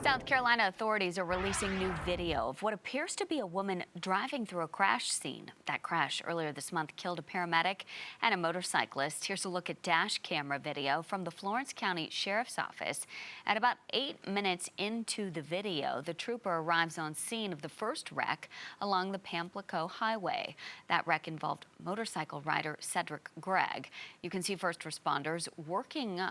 South Carolina authorities are releasing new video of what appears to be a woman driving through a crash scene. That crash earlier this month killed a paramedic and a motorcyclist. Here's a look at dash camera video from the Florence County Sheriff's Office. At about 8 minutes into the video, the trooper arrives on scene of the first wreck along the Pamplico Highway. That wreck involved motorcycle rider Cedric Gregg. You can see first responders working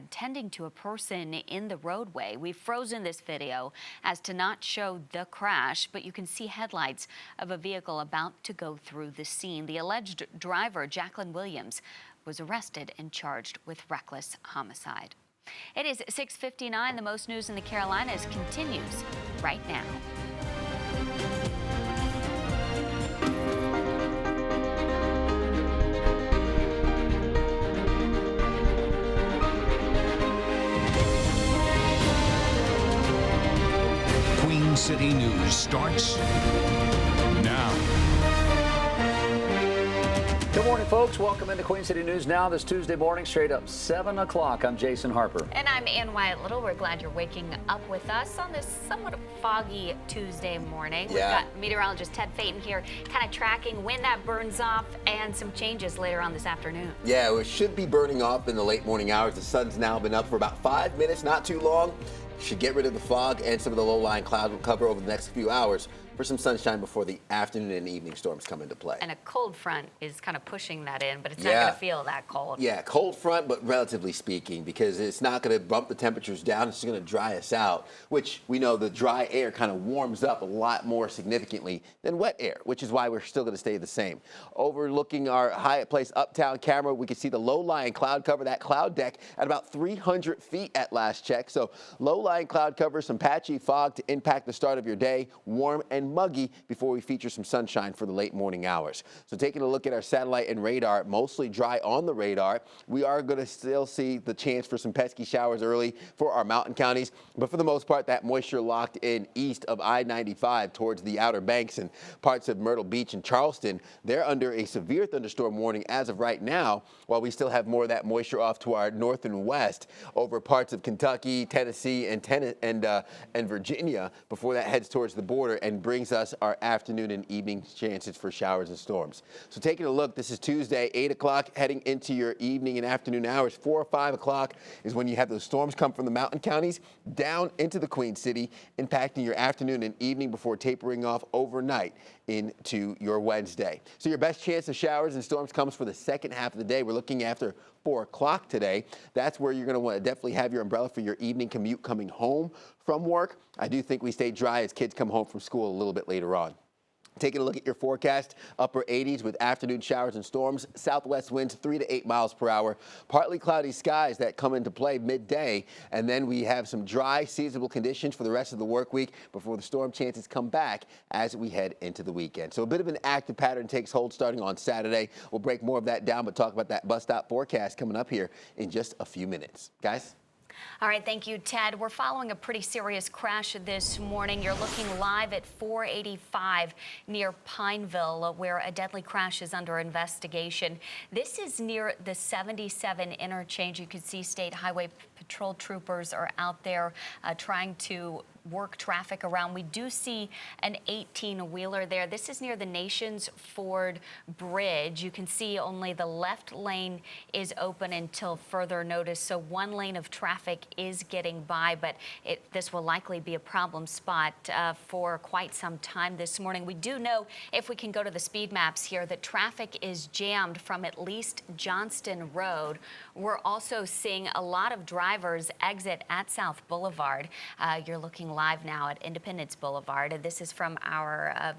tending to a person in the roadway. We've frozen this video as to not show the crash, but you can see headlights of a vehicle about to go through the scene. The alleged driver, Jacqueline Williams, was arrested and charged with reckless homicide. It is 6:59. The most news in the Carolinas continues right now. Queen City News starts now. Good morning, folks. Welcome into Queen City News Now this Tuesday morning, straight up 7 o'clock. I'm Jason Harper. And I'm Ann Wyatt Little. We're glad you're waking up with us on this somewhat foggy Tuesday morning. We've got meteorologist Ted Phaeton here kind of tracking when that burns off and some changes later on this afternoon. Yeah, it should be burning off in the late morning hours. The sun's now been up for about 5 minutes, not too long. Should get rid of the fog and some of the low-lying cloud will cover over the next few hours for some sunshine before the afternoon and evening storms come into play. And a cold front is kind of pushing that in, but it's not going to feel that cold. Yeah, cold front, but relatively speaking, because it's not going to bump the temperatures down. It's just going to dry us out, which we know the dry air kind of warms up a lot more significantly than wet air, which is why we're still going to stay the same. Overlooking our Hyatt Place uptown camera, we can see the low-lying cloud cover, that cloud deck, at about 300 feet at last check. So low-lying cloud cover, some patchy fog to impact the start of your day, warm and muggy before we feature some sunshine for the late morning hours. So taking a look at our satellite and radar, mostly dry on the radar. We are going to still see the chance for some pesky showers early for our mountain counties, but for the most part, that moisture locked in east of I-95 towards the Outer Banks and parts of Myrtle Beach and Charleston. They're under a severe thunderstorm warning as of right now, while we still have more of that moisture off to our north and west over parts of Kentucky, Tennessee, and Virginia before that heads towards the border and brings us our afternoon and evening chances for showers and storms. So taking a look, this is Tuesday, 8 o'clock, heading into your evening and afternoon hours. 4 or 5 o'clock is when you have those storms come from the mountain counties down into the Queen City, impacting your afternoon and evening before tapering off overnight into your Wednesday. So your best chance of showers and storms comes for the second half of the day. We're looking after 4 o'clock today. That's where you're going to want to definitely have your umbrella for your evening commute coming home from work. I do think we stay dry as kids come home from school a little bit later on. Taking a look at your forecast, upper 80s with afternoon showers and storms, southwest winds 3 to 8 miles per hour, partly cloudy skies that come into play midday, and then we have some dry, seasonable conditions for the rest of the work week before the storm chances come back as we head into the weekend. So a bit of an active pattern takes hold starting on Saturday. We'll break more of that down, but talk about that bus stop forecast coming up here in just a few minutes. Guys? All right, thank you, Ted. We're following a pretty serious crash this morning. You're looking live at 485 near Pineville, where a deadly crash is under investigation. This is near the 77 interchange. You can see State Highway Patrol troopers are out there trying to work traffic around. We do see an 18-wheeler there. This is near the Nations Ford Bridge. You can see only the left lane is open until further notice, so one lane of traffic is getting by, but this will likely be a problem spot for quite some time this morning. We do know, if we can go to the speed maps here, that traffic is jammed from at least Johnston Road. We're also seeing a lot of drivers exit at South Boulevard. You're looking live now at Independence Boulevard. This is from our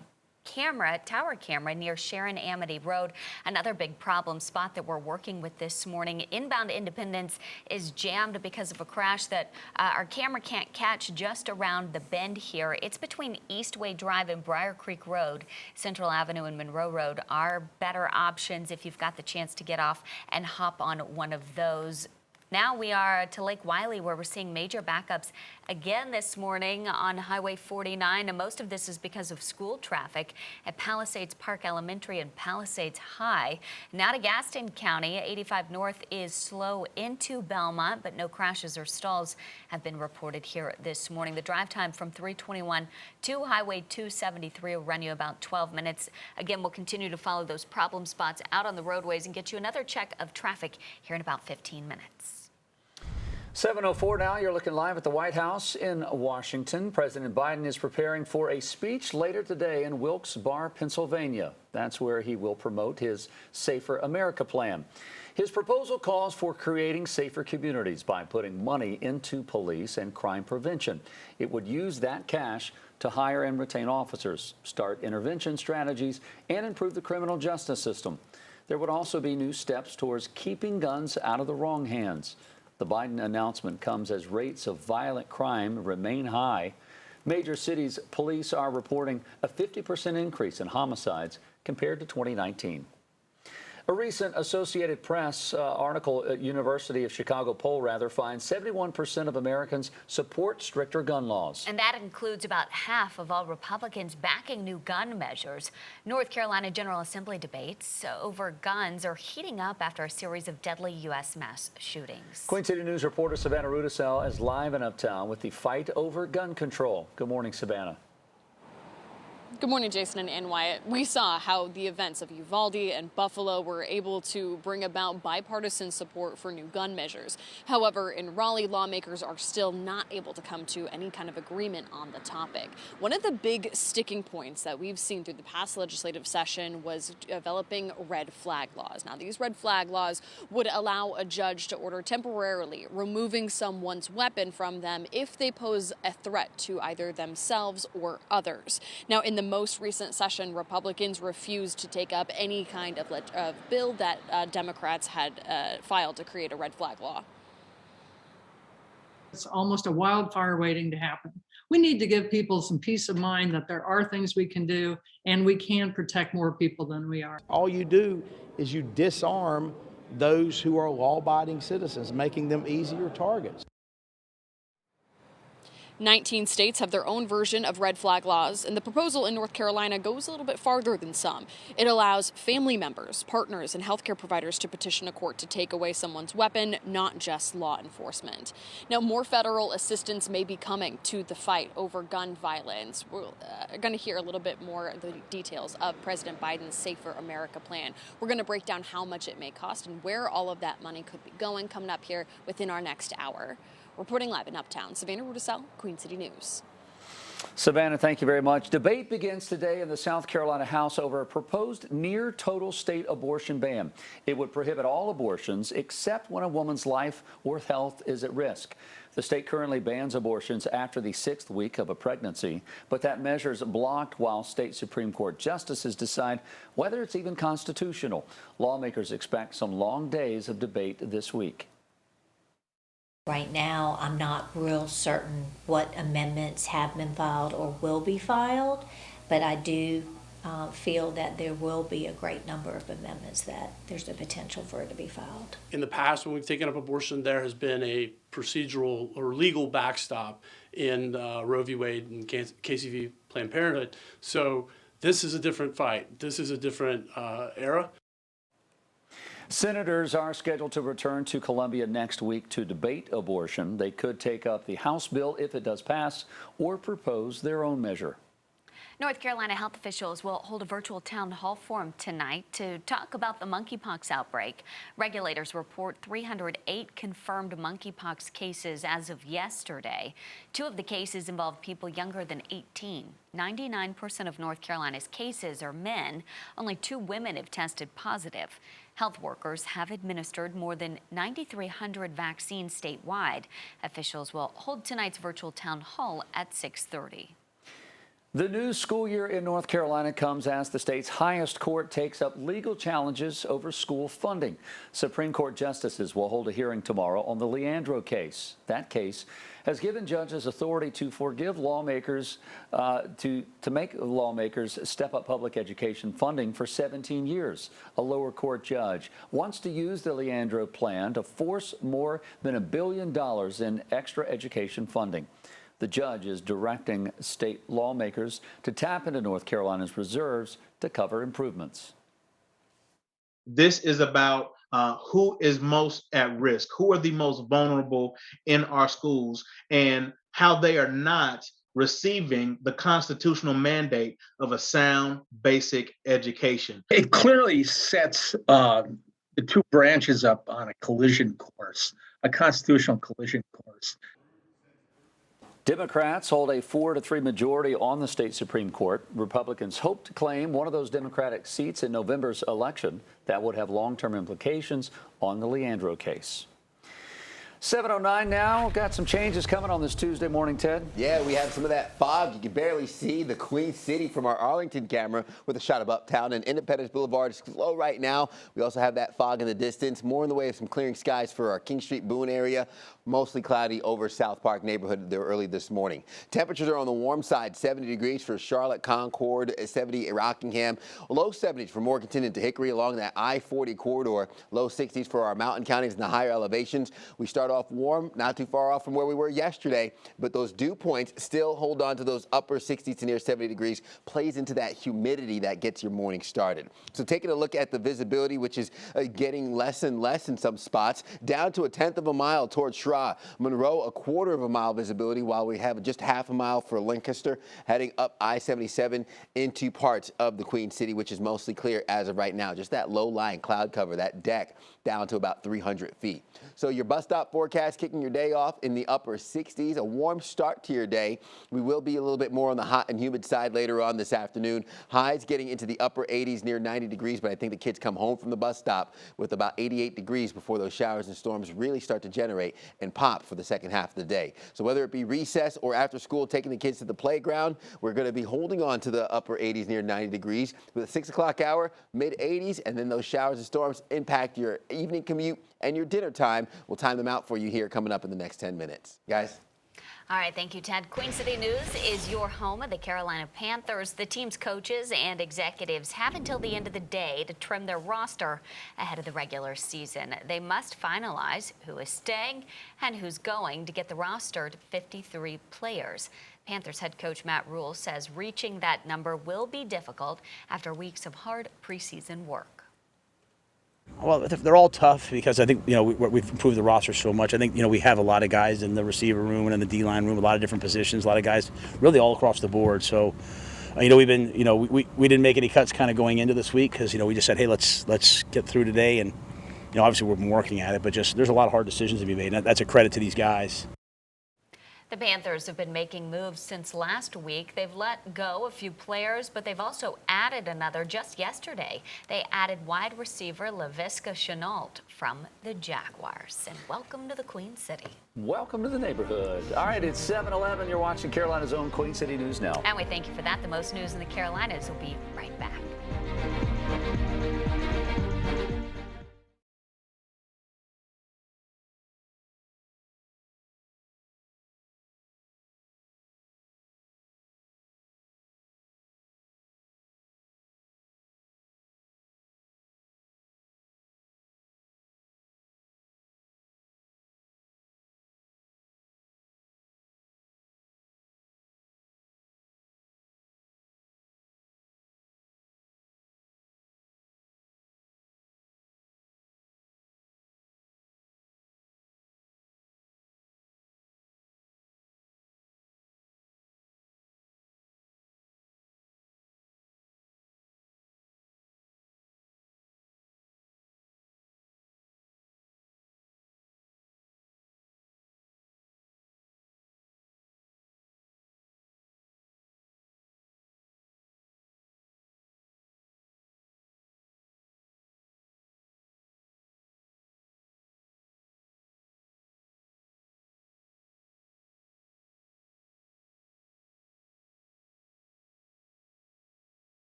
tower camera near Sharon Amity Road. Another big problem spot that we're working with this morning. Inbound Independence is jammed because of a crash that our camera can't catch just around the bend here. It's between Eastway Drive and Briar Creek Road. Central Avenue and Monroe Road are better options if you've got the chance to get off and hop on one of those. Now we are to Lake Wylie, where we're seeing major backups again this morning on Highway 49. And most of this is because of school traffic at Palisades Park Elementary and Palisades High. Now to Gaston County, 85 North is slow into Belmont, but no crashes or stalls have been reported here this morning. The drive time from 321 to Highway 273 will run you about 12 minutes. Again, we'll continue to follow those problem spots out on the roadways and get you another check of traffic here in about 15 minutes. 7:04 now. You're looking live at the White House in Washington. President Biden is preparing for a speech later today in Wilkes-Barre, Pennsylvania. That's where he will promote his Safer America plan. His proposal calls for creating safer communities by putting money into police and crime prevention. It would use that cash to hire and retain officers, start intervention strategies, and improve the criminal justice system. There would also be new steps towards keeping guns out of the wrong hands. The Biden announcement comes as rates of violent crime remain high. Major cities' police are reporting a 50% increase in homicides compared to 2019. A recent Associated Press article at University of Chicago poll finds 71% of Americans support stricter gun laws. And that includes about half of all Republicans backing new gun measures. North Carolina General Assembly debates over guns are heating up after a series of deadly U.S. mass shootings. Queen City News reporter Savannah Rudisell is live in Uptown with the fight over gun control. Good morning, Savannah. Good morning, Jason and Wyatt. We saw how the events of Uvalde and Buffalo were able to bring about bipartisan support for new gun measures. However, in Raleigh, lawmakers are still not able to come to any kind of agreement on the topic. One of the big sticking points that we've seen through the past legislative session was developing red flag laws. Now, these red flag laws would allow a judge to order temporarily removing someone's weapon from them if they pose a threat to either themselves or others. Now, in the most recent session, Republicans refused to take up any kind of bill that Democrats had filed to create a red flag law. It's almost a wildfire waiting to happen. We need to give people some peace of mind that there are things we can do and we can protect more people than we are. All you do is you disarm those who are law-abiding citizens, making them easier targets. 19 states have their own version of red flag laws, and the proposal in North Carolina goes a little bit farther than some. It allows family members, partners, and healthcare providers to petition a court to take away someone's weapon, not just law enforcement. Now, more federal assistance may be coming to the fight over gun violence. We're going to hear a little bit more of the details of President Biden's Safer America plan. We're going to break down how much it may cost and where all of that money could be going coming up here within our next hour. Reporting live in Uptown, Savannah Rudisell, Queen City News. Savannah, thank you very much. Debate begins today in the South Carolina House over a proposed near total state abortion ban. It would prohibit all abortions except when a woman's life or health is at risk. The state currently bans abortions after the 6th week of a pregnancy, but that measure is blocked while state Supreme Court justices decide whether it's even constitutional. Lawmakers expect some long days of debate this week. Right now, I'm not real certain what amendments have been filed or will be filed, but I do feel that there will be a great number of amendments that there's the potential for it to be filed. In the past, when we've taken up abortion, there has been a procedural or legal backstop in Roe v. Wade and Casey v. Planned Parenthood. So this is a different fight. This is a different era. Senators are scheduled to return to Columbia next week to debate abortion. They could take up the House bill if it does pass or propose their own measure. North Carolina health officials will hold a virtual town hall forum tonight to talk about the monkeypox outbreak. Regulators report 308 confirmed monkeypox cases as of yesterday. 2 of the cases involve people younger than 18. 99% of North Carolina's cases are men. Only 2 women have tested positive. Health workers have administered more than 9,300 vaccines statewide. Officials will hold tonight's virtual town hall at 6:30. The new school year in North Carolina comes as the state's highest court takes up legal challenges over school funding. Supreme Court justices will hold a hearing tomorrow on the Leandro case. That case has given judges authority to forgive lawmakers, to make lawmakers step up public education funding for 17 years. A lower court judge wants to use the Leandro plan to force more than $1 billion in extra education funding. The judge is directing state lawmakers to tap into North Carolina's reserves to cover improvements. This is about who is most at risk, who are the most vulnerable in our schools, and how they are not receiving the constitutional mandate of a sound basic education. It clearly sets the two branches up on a collision course, a constitutional collision course. Democrats hold a 4-3 majority on the state Supreme Court. Republicans hope to claim one of those Democratic seats in November's election. That would have long-term implications on the Leandro case. 7:09 now. Got some changes coming on this Tuesday morning, Ted. Yeah, we have some of that fog. You can barely see the Queen City from our Arlington camera with a shot of Uptown, and Independence Boulevard is slow right now. We also have that fog in the distance. More in the way of some clearing skies for our King Street Boone area. Mostly cloudy over South Park neighborhood there early this morning. Temperatures are on the warm side, 70 degrees for Charlotte, Concord, 70 at Rockingham, low 70s for Morganton into Hickory along that I-40 corridor, low 60s for our mountain counties and the higher elevations. We start off warm, not too far off from where we were yesterday, but those dew points still hold on to those upper 60s to near 70 degrees, plays into that humidity that gets your morning started. So taking a look at the visibility, which is getting less and less in some spots, down to 1/10 of a mile towards Schrock. Monroe, 1/4 of a mile visibility, while we have just 1/2 a mile for Lancaster, heading up I-77 into parts of the Queen City, which is mostly clear as of right now. Just that low-lying cloud cover, that deck, down to about 300 feet. So your bus stop forecast kicking your day off in the upper 60s, a warm start to your day. We will be a little bit more on the hot and humid side later on this afternoon. Highs getting into the upper 80s, near 90 degrees, but I think the kids come home from the bus stop with about 88 degrees before those showers and storms really start to generate and pop for the second half of the day. So whether it be recess or after school, taking the kids to the playground, we're going to be holding on to the upper 80s, near 90 degrees with a 6 o'clock hour, mid 80s, and then those showers and storms impact your evening commute and your dinner time. We'll time them out for you here coming up in the next 10 minutes. Guys? All right, thank you, Ted. Queen City News is your home of the Carolina Panthers. The team's coaches and executives have until the end of the day to trim their roster ahead of the regular season. They must finalize who is staying and who's going to get the roster to 53 players. Panthers head coach Matt Rhule says reaching that number will be difficult after weeks of hard preseason work. Well, they're all tough because I think, we've improved the roster so much. I think, we have a lot of guys in the receiver room and in the D-line room, a lot of different positions, a lot of guys really all across the board. So, we've been, we didn't make any cuts kind of going into this week because, we just said, hey, let's get through today. And, obviously we've been working at it, but just there's a lot of hard decisions to be made. And that's a credit to these guys. The Panthers have been making moves since last week. They've let go a few players, but they've also added another just yesterday. They added wide receiver Laviska Shenault from the Jaguars. And welcome to the Queen City. Welcome to the neighborhood. All right, it's 7:11. You're watching Carolina's own Queen City News now. And we thank you for that. The most news in the Carolinas will be right back.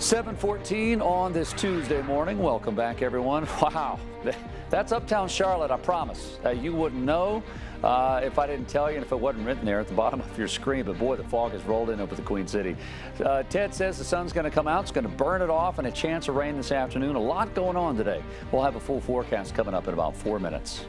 7:14 on this Tuesday morning. Welcome back, everyone. Wow, that's Uptown Charlotte, I promise. You wouldn't know if I didn't tell you and if it wasn't written there at the bottom of your screen, but boy, the fog has rolled in over the Queen City. Ted says the sun's going to come out, it's going to burn it off, and a chance of rain this afternoon. A lot going on today. We'll have a full forecast coming up in about 4 minutes.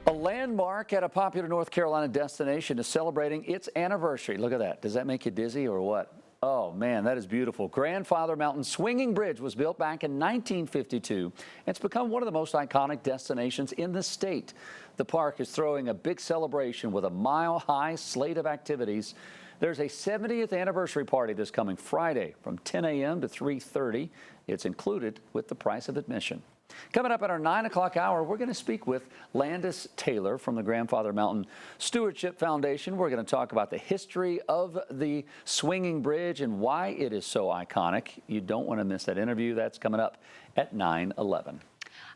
A landmark at a popular North Carolina destination is celebrating its anniversary. Look at that. Does that make you dizzy or what? Oh, man, that is beautiful. Grandfather Mountain Swinging Bridge was built back in 1952. It's become one of the most iconic destinations in the state. The park is throwing a big celebration with a mile-high slate of activities. There's a 70th anniversary party this coming Friday from 10 a.m. to 3:30. It's included with the price of admission. Coming up at our 9 o'clock hour, we're going to speak with Landis Taylor from the Grandfather Mountain Stewardship Foundation. We're going to talk about the history of the swinging bridge and why it is so iconic. You don't want to miss that interview. That's coming up at 9:11.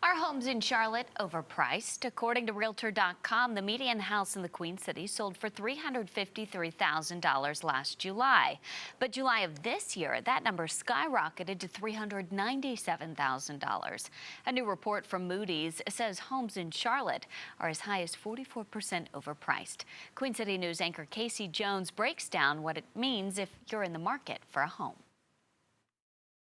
Our homes in Charlotte overpriced. According to Realtor.com, the median house in the Queen City sold for $353,000 last July. But July of this year, that number skyrocketed to $397,000. A new report from Moody's says homes in Charlotte are as high as 44% overpriced. Queen City News anchor Casey Jones breaks down what it means if you're in the market for a home.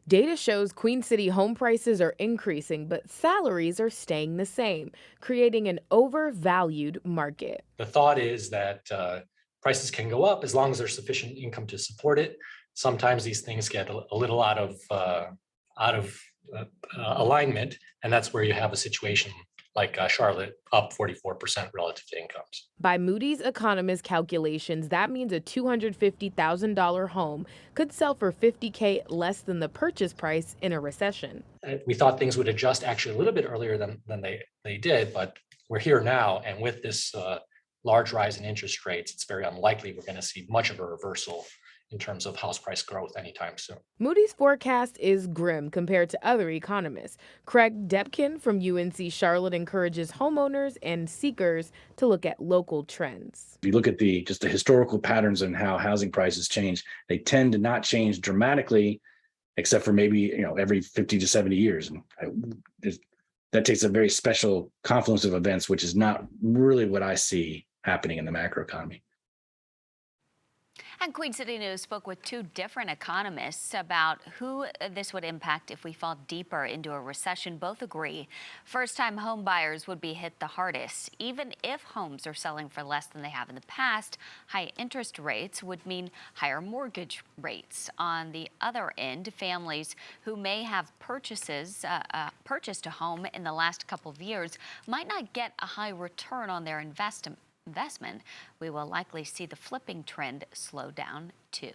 Data shows Queen City home prices are increasing, but salaries are staying the same, creating an overvalued market. The thought is that prices can go up as long as there's sufficient income to support it. Sometimes these things get a little out of alignment, and that's where you have a situation like Charlotte, up 44% relative to incomes. By Moody's economist calculations, that means a $250,000 home could sell for $50K less than the purchase price in a recession. We thought things would adjust actually a little bit earlier than they did, but we're here now, and with this large rise in interest rates, it's very unlikely we're going to see much of a reversal in terms of house price growth anytime soon. Moody's forecast is grim compared to other economists. Craig Depkin from UNC Charlotte encourages homeowners and seekers to look at local trends. If you look at just the historical patterns and how housing prices change, they tend to not change dramatically, except for maybe every 50 to 70 years. And that takes a very special confluence of events, which is not really what I see happening in the macroeconomy. And Queen City News spoke with two different economists about who this would impact if we fall deeper into a recession. Both agree first-time home buyers would be hit the hardest. Even if homes are selling for less than they have in the past, high interest rates would mean higher mortgage rates. On the other end, families who may have purchased a home in the last couple of years might not get a high return on their investment. We will likely see the flipping trend slow down too.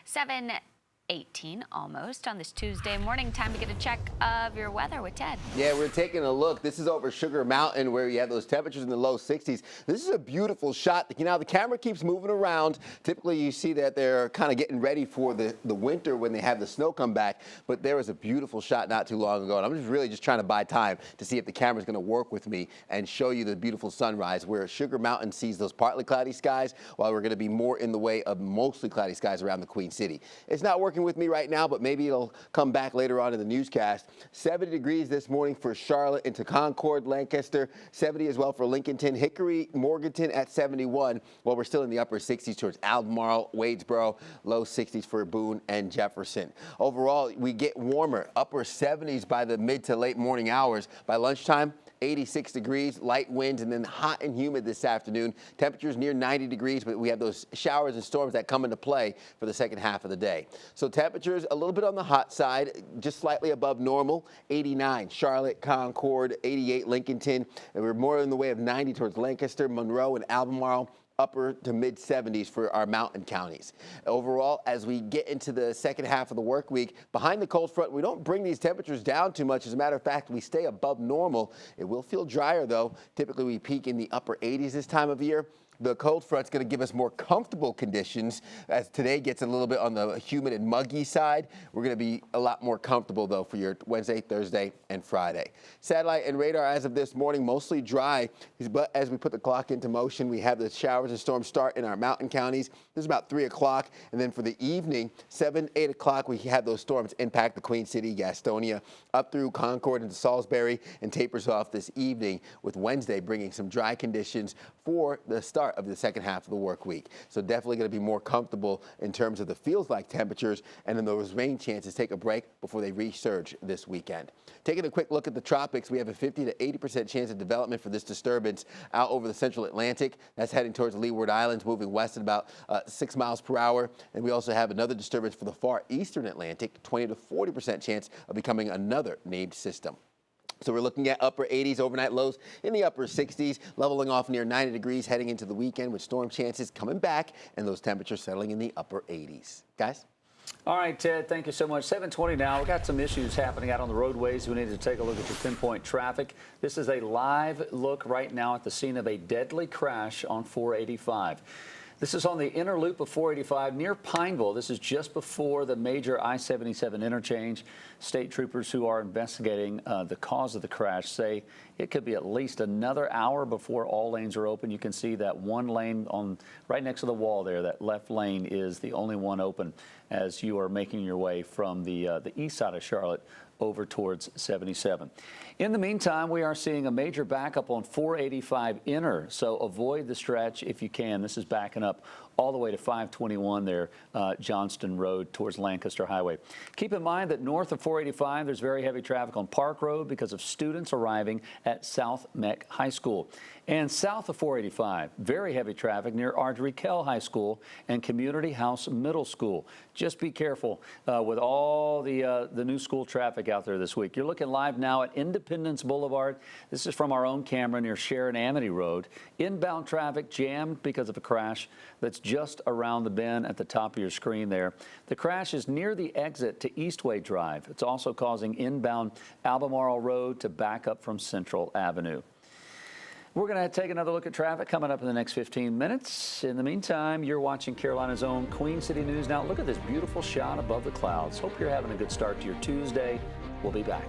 7:18 almost on this Tuesday morning. Time to get a check of your weather with Ted. Yeah, we're taking a look. This is over Sugar Mountain where you have those temperatures in the low 60s. This is a beautiful shot. Now, the camera keeps moving around. Typically, you see that they're kind of getting ready for the winter when they have the snow come back. But there was a beautiful shot not too long ago. And I'm just trying to buy time to see if the camera's going to work with me and show you the beautiful sunrise where Sugar Mountain sees those partly cloudy skies while we're going to be more in the way of mostly cloudy skies around the Queen City. It's not working with me right now, but maybe it'll come back later on in the newscast. 70 degrees this morning for Charlotte into Concord, Lancaster, 70 as well for Lincolnton, Hickory, Morganton at 71, while we're still in the upper 60s towards Albemarle, Wadesboro, low 60s for Boone and Jefferson. Overall, we get warmer, upper 70s by the mid to late morning hours. By lunchtime, 86 degrees, light winds, and then hot and humid this afternoon. Temperatures near 90 degrees, but we have those showers and storms that come into play for the second half of the day. So temperatures a little bit on the hot side, just slightly above normal. 89, Charlotte, Concord, 88, Lincolnton, and we're more in the way of 90 towards Lancaster, Monroe, and Albemarle. Upper to mid 70s for our mountain counties. Overall, as we get into the second half of the work week, behind the cold front, we don't bring these temperatures down too much. As a matter of fact, we stay above normal. It will feel drier, though. Typically, we peak in the upper 80s this time of year. The cold front's going to give us more comfortable conditions as today gets a little bit on the humid and muggy side. We're going to be a lot more comfortable, though, for your Wednesday, Thursday, and Friday. Satellite and radar as of this morning, mostly dry. But as we put the clock into motion, we have the showers and storms start in our mountain counties. This is about 3 o'clock. And then for the evening, 7, 8 o'clock, we have those storms impact the Queen City, Gastonia, up through Concord into Salisbury, and tapers off this evening, with Wednesday bringing some dry conditions for the start of the second half of the work week. So definitely going to be more comfortable in terms of the feels like temperatures, and then those rain chances take a break before they resurge this weekend. Taking a quick look at the tropics, we have a 50 to 80% chance of development for this disturbance out over the central Atlantic. That's heading towards the Leeward Islands, moving west at about 6 miles per hour. And we also have another disturbance for the far eastern Atlantic, 20 to 40% chance of becoming another named system. So we're looking at upper 80s, overnight lows in the upper 60s, leveling off near 90 degrees heading into the weekend, with storm chances coming back and those temperatures settling in the upper 80s. Guys? All right, Ted, thank you so much. 7:20 now. We've got some issues happening out on the roadways. We need to take a look at your pinpoint traffic. This is a live look right now at the scene of a deadly crash on 485. This is on the inner loop of 485 near Pineville. This is just before the major I-77 interchange. State troopers who are investigating the cause of the crash say it could be at least another hour before all lanes are open. You can see that one lane on right next to the wall there. That left lane is the only one open as you are making your way from the east side of Charlotte over towards 77. In the meantime, we are seeing a major backup on 485 inner, so avoid the stretch if you can. This is backing up all the way to 521 there, Johnston Road towards Lancaster Highway. Keep in mind that north of 485, there's very heavy traffic on Park Road because of students arriving at South Meck High School. And south of 485, very heavy traffic near Ardrey Kell High School and Community House Middle School. Just be careful with all the new school traffic out there this week. You're looking live now at Independence Boulevard. This is from our own camera near Sharon Amity Road. Inbound traffic jammed because of a crash that's just around the bend at the top of your screen there. The crash is near the exit to Eastway Drive. It's also causing inbound Albemarle Road to back up from Central Avenue. We're going to take another look at traffic coming up in the next 15 minutes. In the meantime, you're watching Carolina's own Queen City News. Now, look at this beautiful shot above the clouds. Hope you're having a good start to your Tuesday. We'll be back.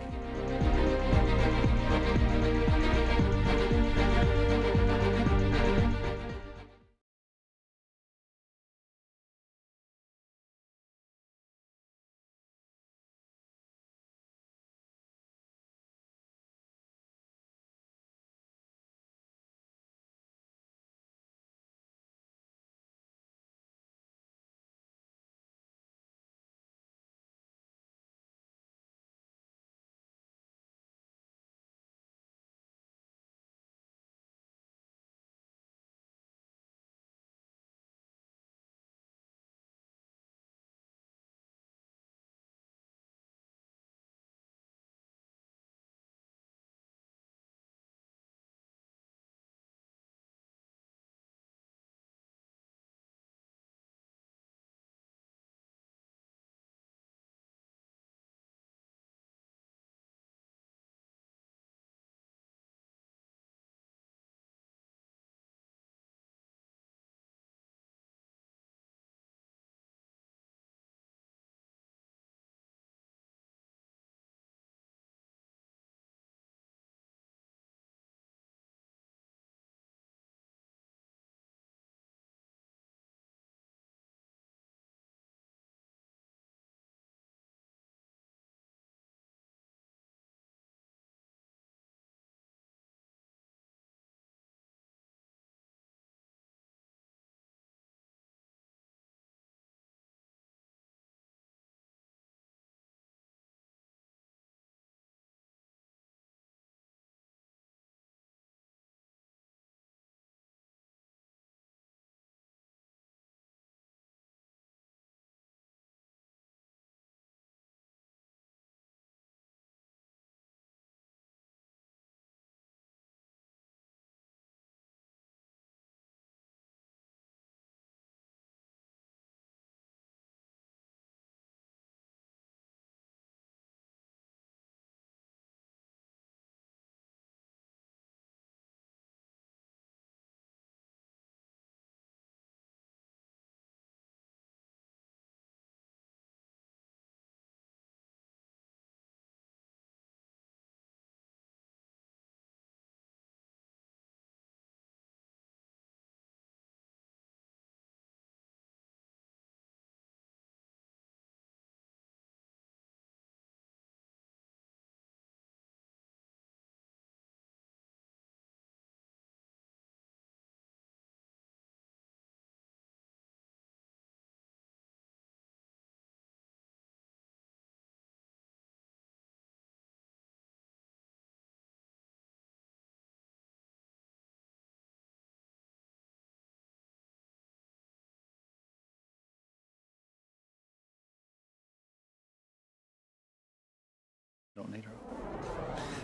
Don't need her.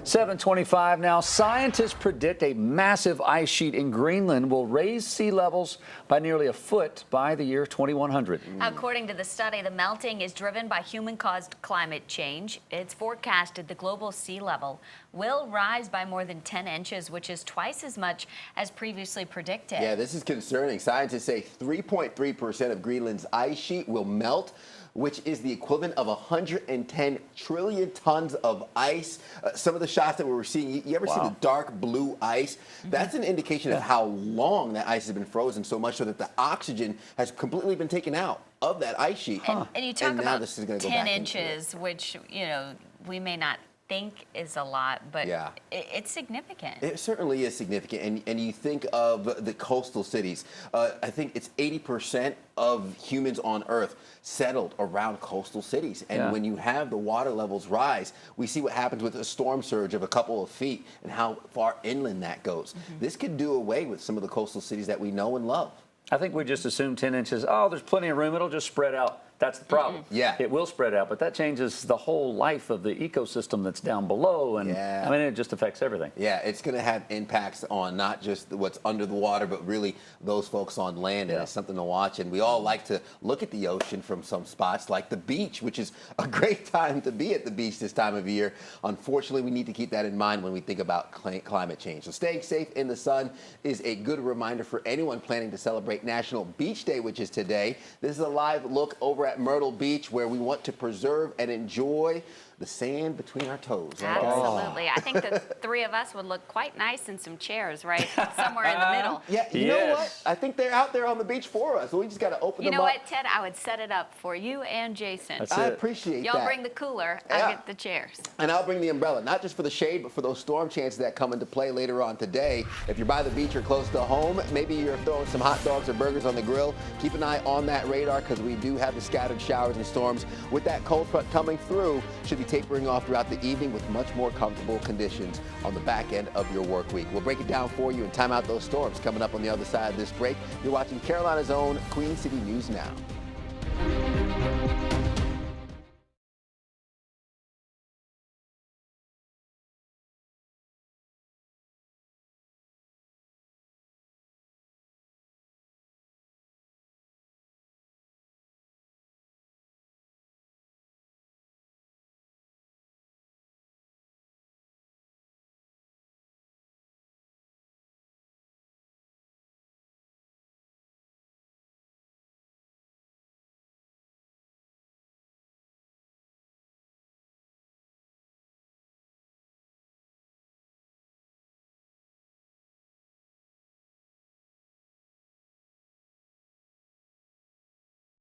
7:25 now. Scientists predict a massive ice sheet in Greenland will raise sea levels by nearly a foot by the year 2100. According to the study, the melting is driven by human-caused climate change. It's forecasted the global sea level will rise by more than 10 inches, which is twice as much as previously predicted. Yeah, this is concerning. Scientists say 3.3% of Greenland's ice sheet will melt, which is the equivalent of 110 trillion tons of ice. Some of the shots that we were seeing, you ever see the dark blue ice? That's an indication of how long that ice has been frozen, so much so that the oxygen has completely been taken out of that ice sheet. And you talk now about this is gonna go 10 back into it. inches, which, you know, we may not think is a lot, but Yeah. it's significant. It certainly is significant. And you think of the coastal cities. I think it's 80% of humans on Earth settled around coastal cities. And when you have the water levels rise, we see what happens with a storm surge of a couple of feet and how far inland that goes. This could do away with some of the coastal cities that we know and love. I think we just assume 10 inches, oh, there's plenty of room, it'll just spread out. That's the problem. Yeah. It will spread out, but that changes the whole life of the ecosystem that's down below. And I mean, it just affects everything. Yeah, it's going to have impacts on not just what's under the water, but really those folks on land. And it's something to watch. And we all like to look at the ocean from some spots like the beach, which is a great time to be at the beach this time of year. Unfortunately, we need to keep that in mind when we think about climate change. So staying safe in the sun is a good reminder for anyone planning to celebrate National Beach Day, which is today. This is a live look over at Myrtle Beach, where we want to preserve and enjoy the sand between our toes. Absolutely. I think the three of us would look quite nice in some chairs, right? Somewhere in the middle. Yeah, you know what? I think they're out there on the beach for us. We just got to open them up. You know what, Ted? I would set it up for you and Jason. I appreciate that. Y'all bring the cooler. I get the chairs. And I'll bring the umbrella, not just for the shade, but for those storm chances that come into play later on today. If you're by the beach or close to home, maybe you're throwing some hot dogs or burgers on the grill. Keep an eye on that radar, because we do have the scattered showers and storms. With that cold front coming through, should be tapering off throughout the evening with much more comfortable conditions on the back end of your work week. We'll break it down for you and time out those storms coming up on the other side of this break. You're watching Carolina's own Queen City News Now.